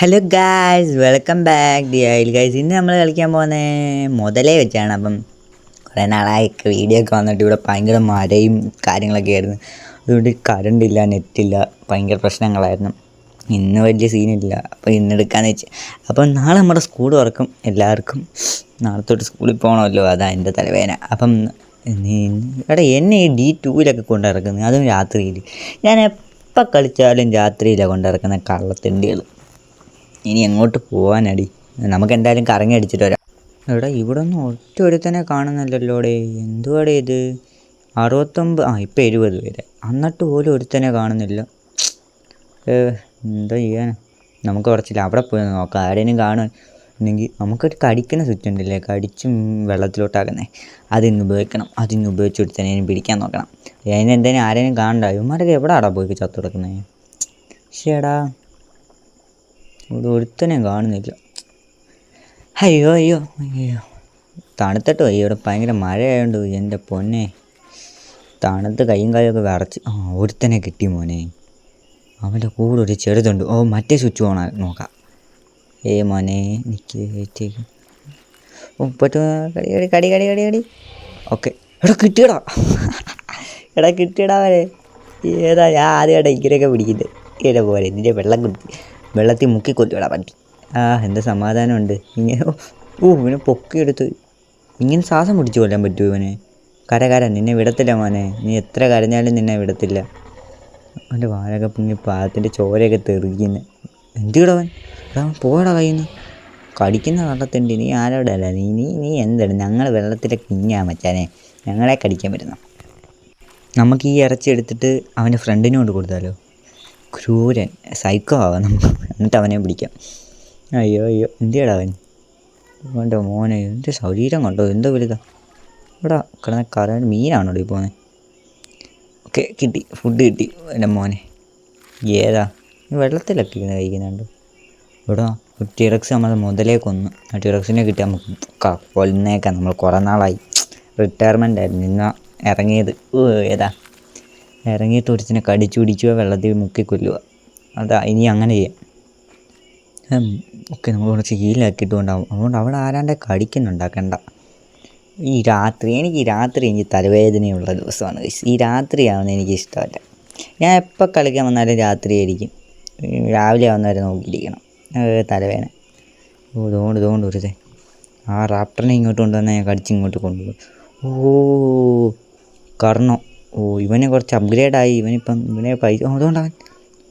Hello guys, welcome back the isle guys. ഇന്ന് നമ്മൾ കളിക്കാൻ പോകുന്നത് മുതലേ വെച്ചാണ്. അപ്പം കുറേ നാളായി വീഡിയോ ഒക്കെ വന്നിട്ട് ഇവിടെ ഭയങ്കര മഴയും കാര്യങ്ങളൊക്കെ ആയിരുന്നു. അതുകൊണ്ട് കറണ്ടില്ല, നെറ്റില്ല, ഭയങ്കര പ്രശ്നങ്ങളായിരുന്നു. ഇന്ന് വലിയ സീനില്ല, അപ്പോൾ ഇന്നെടുക്കാമെന്ന് വെച്ച്. അപ്പം നാളെ നമ്മുടെ സ്കൂൾ തുറക്കും. എല്ലാവർക്കും നാളെ തൊട്ട് സ്കൂളിൽ പോകണമല്ലോ, അതാണ് എൻ്റെ തലവേദന. അപ്പം എടാ എന്നെ ഈ D2 കൊണ്ടിറക്കുന്നത്, അതും രാത്രിയിൽ. ഞാൻ എപ്പോൾ കളിച്ചാലും രാത്രിയിലാണ് കൊണ്ടിറക്കുന്ന കള്ളത്തിണ്ടികൾ. ഇനി എങ്ങോട്ട് പോകാനടി? നമുക്ക് എന്തായാലും കറങ്ങി അടിച്ചിട്ട് വരാം. എടാ ഇവിടെ ഒന്നും ഒറ്റ ഒരുത്തനെ കാണുന്നില്ലല്ലോടെ. എന്തുവാടെ ഇത്? 69, ഇപ്പം 70 പേരെ, എന്നിട്ട് പോലും ഒരുത്തനെ കാണുന്നില്ല. എന്താ ചെയ്യാൻ? നമുക്ക് കുറച്ചില്ല, അവിടെ പോയി നോക്കാം. ആരെയും കാണുമെങ്കിൽ നമുക്കൊരു കടിക്കുന്ന സ്വിച്ച് ഉണ്ടല്ലേ, കടിച്ചും വെള്ളത്തിലോട്ടാക്കുന്നേ, അതിന്ന് ഉപയോഗിക്കണം. അതിന്ന് ഉപയോഗിച്ച് ഒരുത്തനെ പിടിക്കാൻ നോക്കണം. അതിനെന്തായാലും ആരെയും കാണണ്ട. ഇവന്മാരൊക്കെ എവിടെയാടാ പോയി ചത്തു കിടക്കുന്നത്? ശരിടാ, ഇവിടെ ഒരുത്തനെയും കാണുന്നില്ല. അയ്യോ അയ്യോ അയ്യോ, തണുത്തിട്ട് പോയി. ഇവിടെ ഭയങ്കര മഴയായതുകൊണ്ട് എൻ്റെ പൊന്നെ, തണുത്ത് കൈയും കാലൊക്കെ വിറച്ച്. ഒരുത്തനെ കിട്ടി മോനെ. അവൻ്റെ കൂടെ ഒരു ചെറുതുണ്ട്. മറ്റേ സ്വിച്ച് ഓൺ നോക്കാം. മോനെ നിൽക്ക്, വെയിറ്റേക്ക്. പറ്റും. കടി കടി കടി കടി കടി. ഓക്കെ, എടാ കിട്ടിയടാ. എടാ കിട്ടിയടാ അവരെ. ഏതാ ഞാൻ ആദ്യമായിട്ടാ ഇങ്ങനെയൊക്കെ പിടിക്കുന്നത്. ഇങ്ങനെ പോലെ ഇതിൻ്റെ വെള്ളത്തിൽ മുക്കിക്കൊല്ലുവിടാ പറ്റി. എന്ത് സമാധാനമുണ്ട് ഇങ്ങനെ. ഇവനെ പൊക്കിയെടുത്ത് ഇങ്ങനെ ശ്വാസം പിടിച്ച് കൊല്ലാൻ പറ്റുമോ ഇവനെ? കര നിന്നെ വിടത്തില്ല മോനെ. നീ എത്ര കരഞ്ഞാലും നിന്നെ വിടത്തില്ല. അവൻ്റെ വാലൊക്കെ പൊങ്ങി പാദത്തിൻ്റെ ചോരയൊക്കെ തെറിക്കുന്നു. എന്തിടവൻ? പോടാ കയ്യിൽ നിന്ന്. കടിക്കുന്ന കള്ളത്തിൻ്റെ നീ ആരോടെ അല്ല. നീ എന്താണ്? ഞങ്ങൾ വെള്ളത്തിലെ കിഞ്ഞാ മച്ചാനെ, ഞങ്ങളെ കടിക്കാൻ പറ്റുന്നു. നമുക്ക് ഈ ഇറച്ചി എടുത്തിട്ട് അവൻ്റെ ഫ്രണ്ടിന് കൊണ്ട് കൊടുത്താലോ? ക്രൂരൻ സൈക്കോ ആവാം നമുക്ക്, എന്നിട്ട് അവനെ പിടിക്കാം. അയ്യോ അയ്യോ, എന്തിയാടാ അവൻ? അവൻ്റെ മോനെ, എൻ്റെ ശരീരം കണ്ടോ എന്തോ വലുതാ. ഇവിടെ കിടന്ന കറ മീനാണോ ഈ പോകുന്നത്? ഓക്കെ, കിട്ടി, ഫുഡ് കിട്ടി എൻ്റെ മോനെ. ഏതാ വെള്ളത്തിലൊക്കെ ഇങ്ങനെ കഴിക്കുന്നുണ്ട്. ഇവിടെ ടിറക്സ് നമ്മൾ മുതലേ കൊന്നു. ആ ടിറക്സിനെ കിട്ടി നമുക്ക് കൊല്ലുന്നേക്കാം. നമ്മൾ കുറേ നാളായി, റിട്ടയർമെൻ്റ് ആയിരുന്നു ഇന്ന് ഇറങ്ങിയത്. ഏതാ ഇറങ്ങിയിട്ട് ഒരുത്തിനെ കടിച്ചു പിടിക്കുക, വെള്ളത്തിൽ മുക്കി കൊല്ലുക. ഇനി അങ്ങനെ ചെയ്യാം. ഓക്കെ, നമ്മൾ കുറച്ച് ഹീലാക്കിയിട്ട് കൊണ്ടാവും. അതുകൊണ്ട് അവിടെ ആരാണ്ടെ കടിക്കുന്നുണ്ടാക്കണ്ട. എനിക്ക് രാത്രി തലവേദനയുള്ള ദിവസമാണ്. ഈ രാത്രിയാവുന്നത് എനിക്ക് ഇഷ്ടമല്ല. ഞാൻ എപ്പോൾ കളിക്കാൻ വന്നാലും രാത്രി ആയിരിക്കും. രാവിലെ ആവുന്നവരെ നോക്കിയിരിക്കണം. തലവേദന. ഇതുകൊണ്ട് ഒരുതേ ആ റാപ്റ്ററിനെ ഇങ്ങോട്ട് കൊണ്ടുവന്നാൽ ഞാൻ കടിച്ചിങ്ങോട്ട് കൊണ്ടുപോകും. കർണോ. ഇവനെ കുറച്ച് അപ്ഗ്രേഡായി. ഇവനെ പൈസ. അതുകൊണ്ട് അവൻ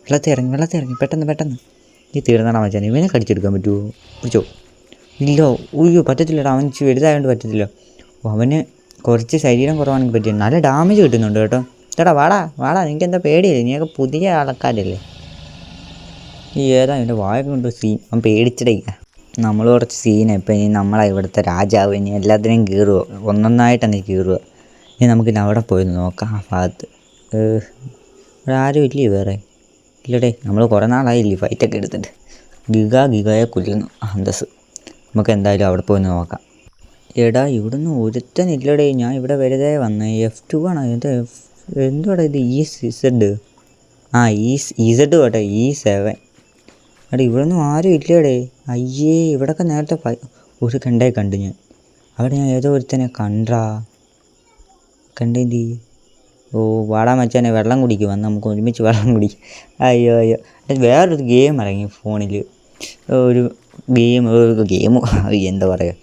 വെള്ളത്തിൽ ഇറങ്ങി പെട്ടെന്ന്. ഈ തീർന്നടാ മച്ചാൻ. ഇവനെ കടിച്ചെടുക്കാൻ പറ്റുമോ? പിടിച്ചോ? ഇല്ലോ. പറ്റത്തില്ലടാ, അവൻ വലുതായതുകൊണ്ട് പറ്റത്തില്ല. അവന് കുറച്ച് ശരീരം കുറവാണെങ്കിൽ പറ്റിയ നല്ല ഡാമേജ് കിട്ടുന്നുണ്ട് കേട്ടോ. ചേട്ടാ വാടാ, നിനക്ക് എന്താ പേടിയില്ലേ? നീയൊക്കെ പുതിയ ആൾക്കാരല്ലേ? ഏതാ ഇവൻ്റെ വായൊക്കെ കൊണ്ട് സീൻ. അവൻ പേടിച്ചിടയില്ല. നമ്മൾ കുറച്ച് സീനാണ് ഇപ്പം. ഇനി നമ്മളാണ് ഇവിടുത്തെ രാജാവ്. ഇനി എല്ലാത്തിനെയും കീറുക, ഒന്നൊന്നായിട്ടങ്ങ് കീറുക. ഇനി നമുക്കിനി അവിടെ പോയി നോക്കാം. ആ ഭാഗത്ത് ഇവിടെ ആരും ഇല്ലേ വേറെ? ഇല്ലടേ, നമ്മൾ കുറേ നാളായില്ലേ ഫൈറ്റൊക്കെ എടുത്തിട്ട്. ഗിഗയെ കൊല്ലുന്നു അന്തസ്. നമുക്ക് എന്തായാലും അവിടെ പോയി നോക്കാം. എടാ ഇവിടുന്ന് ഒരുത്തനില്ലടേ. ഞാൻ ഇവിടെ വെറുതെ വന്നേ. F2 ആണോ? എന്തുവാടാ ഇത്? EZ പോട്ടെ, E7. എടാ ഇവിടൊന്നും ആരും ഇല്ലടേ. അയ്യേ, ഇവിടെയൊക്കെ നേരത്തെ ഒരു കണ്ടു ഞാൻ. അവിടെ ഞാൻ ഏതോ ഒരുത്തനെ കണ്ടേന്തി. വാടാ മച്ചാനെ, വെള്ളം കുടിക്കും. വന്ന് നമുക്ക് ഒരുമിച്ച് വെള്ളം കുടിക്കും. അയ്യോ വേറൊരു ഗെയിം ഇറങ്ങി ഫോണിൽ. ഒരു ഗെയിം എന്താ പറയുക,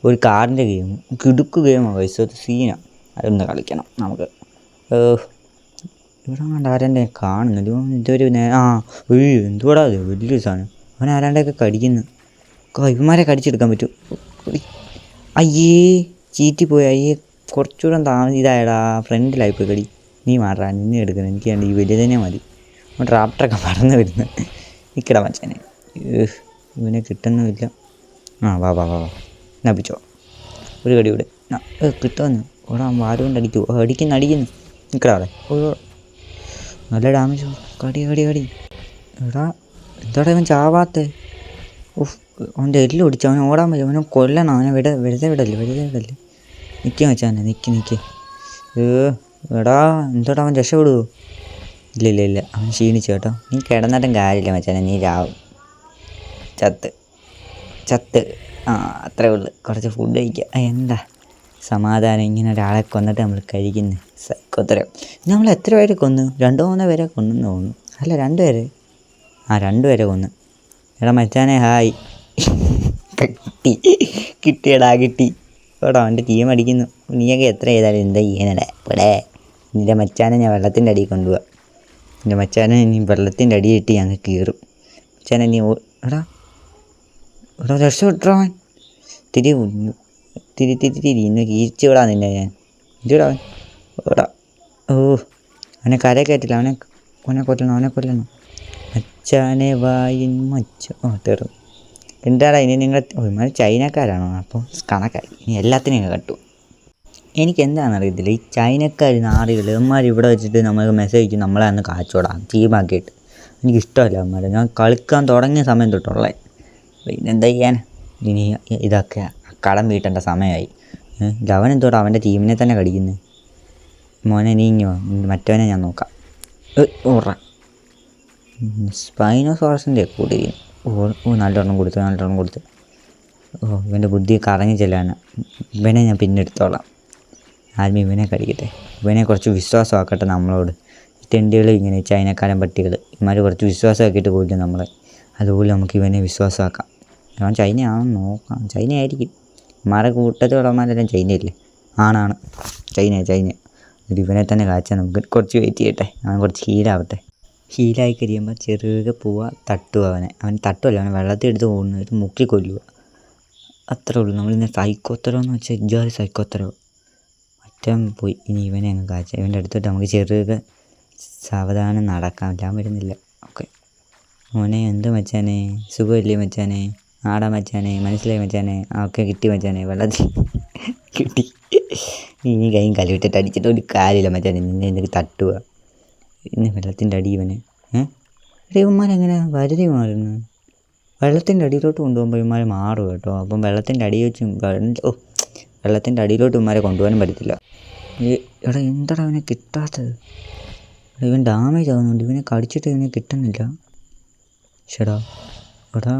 ഒരു കാറിൻ്റെ ഗെയിം. കിടുക്ക് ഗെയിമാണ് വയസ്സ്. സീനാണ്. അതൊന്ന് കളിക്കണം നമുക്ക്. ഇവിടെ കണ്ട ആരെൻ്റെ കാണുന്നില്ല. ഇതൊരു എന്തുവാടാ അത്? വലിയൊരു സാധനം. അവൻ ആരാണ്ടൊക്കെ കടിക്കുന്നു. ഇവന്മാരെ കടിച്ചെടുക്കാൻ പറ്റും. അയ്യേ, ചീറ്റിപ്പോയി. അയ്യേ, കുറച്ചുകൂടെ ഇതായടാ, ഫ്രണ്ടിലായിപ്പോയി കടി. നീ മാറാ, നിന്നെ എടുക്കണം. എനിക്ക് വേണ്ടി ഈ വലിയ തന്നെ മതി. റാപ്റ്ററൊക്കെ പറന്ന് വരുന്നത്. നിൽക്കടാ മച്ചാനെ. ഇവനെ കിട്ടുന്നുമില്ല. വാ എന്നാ പിടിച്ചോ. ഒരു കടി ഇവിടെ കിട്ടുമെന്ന്. ഓടാ, ആരും കൊണ്ട് അടിക്കുന്നു. നിൽക്കടാ അവിടെ. നല്ല ഡാമേജ്. കടി. എടാ എന്താടാ ഇവൻ ചാവാത്തെ? അവൻ്റെ എല്ലാം ഒടിച്ചു. അവനെ ഓടാൻ പറ്റും. അവനെ കൊല്ലണം. അവനെ വെറുതെ വിടല്ലേ. നിൽക്കുക മച്ചാനെ, നിൽക്ക്. എടാ എന്താടാ, അവൻ രക്ഷപ്പെടുവോ? ഇല്ല അവൻ ക്ഷീണിച്ചു കേട്ടോ. നീ കിടന്നിട്ടും കാര്യമില്ല മച്ചാനെ, നീ ചാവും. ചത്ത് ചത്ത്. അത്രേ ഉള്ളു. കുറച്ച് ഫുഡ് കഴിക്കുക. എന്താ സമാധാനം ഇങ്ങനെ ഒരാളെ കൊന്നിട്ട് നമ്മൾ കഴിക്കുന്നത്. സൈക്കോത്തരം. നമ്മൾ എത്ര പേരെ കൊന്നു? 2-3 പേരെ കൊന്നെന്ന് തോന്നുന്നു. അല്ല 2 പേര്. 2 പേരെ കൊന്നു. എടാ മച്ചാനെ ഹായ്. കിട്ടിയടാ കിട്ടി. എടാ അവൻ്റെ ടീം അടിക്കുന്നു. നീയൊക്കെ എത്ര ചെയ്താലും എന്താ ചെയ്യാനടാ ഇവിടെ. നിൻ്റെ മച്ചാനെ ഞാൻ വെള്ളത്തിൻ്റെ അടിയിൽ കൊണ്ടുപോവാം. എൻ്റെ മച്ചാനെ നീ വെള്ളത്തിൻ്റെ അടിയിട്ട് ഞങ്ങൾ കീറും. മച്ചാനെ നീ എടാ രക്ഷപ്പെട്ടാൻ തിരി ഇന്ന് കീച്ചു വിടാ നിന്നെ ഞാൻ. ഇടാ എടാ അവനെ കര കയറ്റില്ല. അവനെ കൊല്ലണം. മച്ചാനെ വായിൻ മച്ച തീർന്നു. എന്താടാ ഇനി നിങ്ങൾ ചൈനക്കാരാണോ? അപ്പോൾ കണക്കായി. ഇനി എല്ലാത്തിനെയും കട്ടു. എനിക്കെന്താണെന്നറിയത്തില്ല ഈ ചൈനക്കാർ നാടുകൾ. അവന്മാർ ഇവിടെ വെച്ചിട്ട് നമുക്ക് മെസ്സേജ് അയച്ച് നമ്മളെ അന്ന് കാച്ചോടാം ടീമാക്കിയിട്ട്. എനിക്കിഷ്ടമല്ല അവന്മാരെ. ഞാൻ കളിക്കാൻ തുടങ്ങിയ സമയം തൊട്ടുള്ളത്. പിന്നെന്താ ചെയ്യാൻ? ഇനി ഇതൊക്കെ കടം വീട്ടേണ്ട സമയമായി. അവനെന്തോടാ അവൻ്റെ ടീമിനെ തന്നെ കടിക്കുന്നത്. മോനെ നീ ഇങ്ങോ, മറ്റവനെ ഞാൻ നോക്കാം. ഓറ സ്പൈനോസോറസിൻ്റെ കൂട്ടിയിരിക്കുന്നു. നല്ലോണം കൊടുത്ത്. ഇവൻ്റെ ബുദ്ധി കറങ്ങി ചെല്ലാണ്. ഇവനെ ഞാൻ പിന്നെ എടുത്തോളാം. ആദ്യം ഇവനെ കടിക്കട്ടെ. ഇവനെ കുറച്ച് വിശ്വാസമാക്കട്ടെ നമ്മളോട്. തെണ്ടികൾ ഇങ്ങനെ ചൈനക്കാരൻ പട്ടികൾ ഇവന്മാർ കുറച്ച് വിശ്വാസമാക്കിയിട്ട് പോയില്ല നമ്മളെ. അതുപോലെ നമുക്ക് ഇവനെ വിശ്വാസമാക്കാം. അവൻ ചൈനയാണെന്ന് നോക്കാം. ചൈന ആയിരിക്കും. ഇവന്മാരുടെ കൂട്ടത്തിലുള്ളവന്മാരെല്ലാം ചൈനയല്ലേ? ആണ് ചൈന. എന്നിട്ട് ഇവനെ തന്നെ കാച്ചാൽ നമുക്ക് കുറച്ച് വെയിറ്റ് ചെയ്യട്ടെ. അവൻ കുറച്ച് ഹീലാവട്ടെ. ഹീലായി കഴിയുമ്പോൾ ചെറുകെ പോവുക, തട്ടുക. അവൻ തട്ടുമല്ല, അവനെ വെള്ളത്തിൽ എടുത്ത് പോകുന്നത് മുക്കി കൊല്ലുക. അത്രേ ഉള്ളൂ. നമ്മളിന്ന് സൈക്കോത്തരം എന്ന് വെച്ചാൽ ഇജ്ജാതി സൈക്കോത്തരം. മറ്റവൻ പോയി. ഇനി ഇവനെ അങ്ങ് കാച്ചാൽ. ഇവൻ്റെ അടുത്തിട്ട് നമുക്ക് ചെറുകെ സാവധാനം നടക്കാം. ഞാൻ വരുന്നില്ല. ഓക്കെ മോനെ എന്ത് മച്ചാനെ സുഖമില്ലേ മച്ചാനെ? ആടാ മച്ചാനെ മനസ്സിലായി മച്ചാനെ. ഓക്കെ കിട്ടി മച്ചാനെ. വെള്ളത്തിൽ കിട്ടി. ഇനി കൈയും കലുവിട്ടിട്ട് അടിച്ചിട്ട് ഒരു കാര്യമില്ല മച്ചാനെ. നിന്നെ എന്തൊക്കെ തട്ടുക. ഇന്ന് വെള്ളത്തിൻ്റെ അടി ഇവന്. ഇവന്മാരെങ്ങനെ വരുതി മാറുന്നു? വെള്ളത്തിൻ്റെ അടിയിലോട്ട് കൊണ്ടുപോകുമ്പോൾ ഇവന്മാർ മാറും കേട്ടോ. അപ്പം വെള്ളത്തിൻ്റെ അടിയിൽ വെച്ച് വെള്ളത്തിൻ്റെ അടിയിലോട്ട് ഇവന്മാരെ കൊണ്ടുപോകാനും പറ്റത്തില്ല. എടാ എന്താടാ അവനെ കിട്ടാത്തത്? ഇവൻ ഡാമേജ് ആകുന്നുണ്ട്. ഇവനെ കടിച്ചിട്ട് ഇവനെ കിട്ടുന്നില്ല. ചേടാ എടാ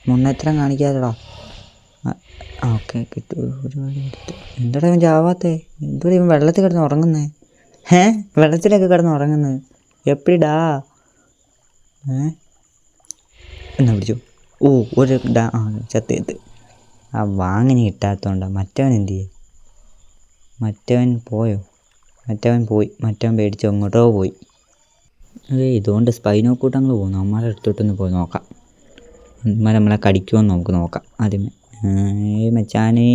മൊണ്ണേത്രം കാണിക്കാതെടാ. ഓക്കെ കിട്ടു. ഒരുപാട് എടുത്തു. എന്താടാ ഇവൻ ചാവാത്തേ? എന്തുകൂടെ ഇവൻ വെള്ളത്തിൽ കിടന്ന് ഉറങ്ങുന്നേ? വെള്ളത്തിലൊക്കെ കിടന്ന് ഉറങ്ങുന്നത് എപ്പിടാ? എന്നാ പിടിച്ചു. ഒരു ചത്ത്. ആ വാങ്ങിന് കിട്ടാത്തതുകൊണ്ടാണ്. മറ്റവൻ എന്ത് ചെയ്യും? മറ്റവൻ പോയോ? മറ്റവൻ പോയി. മറ്റവൻ പേടിച്ച് എങ്ങോട്ടോ പോയി. ഇതുകൊണ്ട് സ്പൈനോ കൂട്ടങ്ങൾ പോകുന്നു. അമ്മമാരെ അടുത്തോട്ടൊന്ന് പോയി നോക്കാം. അമ്മമാർ നമ്മളെ കടിക്കുമെന്ന് നമുക്ക് നോക്കാം ആദ്യമേ. മച്ചാനേ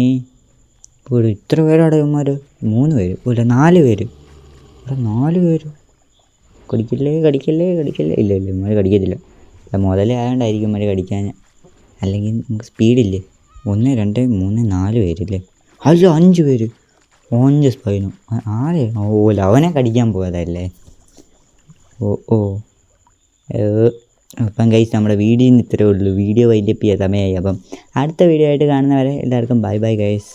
ഇപ്പോൾ ഇത്ര പേരാടെ ഇവന്മാർ? 3 പേര്. 4 പേര്. 4 പേര്. കടിക്കല്ലേ. ഇല്ല ഇവന്മാർ കടിക്കത്തില്ല. മുതലേ ആയതുകൊണ്ടായിരിക്കും ഇവന്മാർ കടിക്കാൻ. അല്ലെങ്കിൽ നമുക്ക് സ്പീഡില്ലേ. 1 2 3 4 പേരില്ലേ? അല്ല 5 പേര്. 5 സ്പൈനോ. ആരെ? അവനെ കടിക്കാൻ പോയതല്ലേ? അപ്പം ഗൈസ് നമ്മുടെ വീഡിയോന്ന് ഇത്രയേ ഉള്ളൂ. വീഡിയോ വൈൻഡപ്പ് ചെയ്യാൻ സമയമായി. അപ്പം അടുത്ത വീഡിയോ ആയിട്ട് കാണുന്നവരെ എല്ലാവർക്കും ബൈ ഗൈസ്.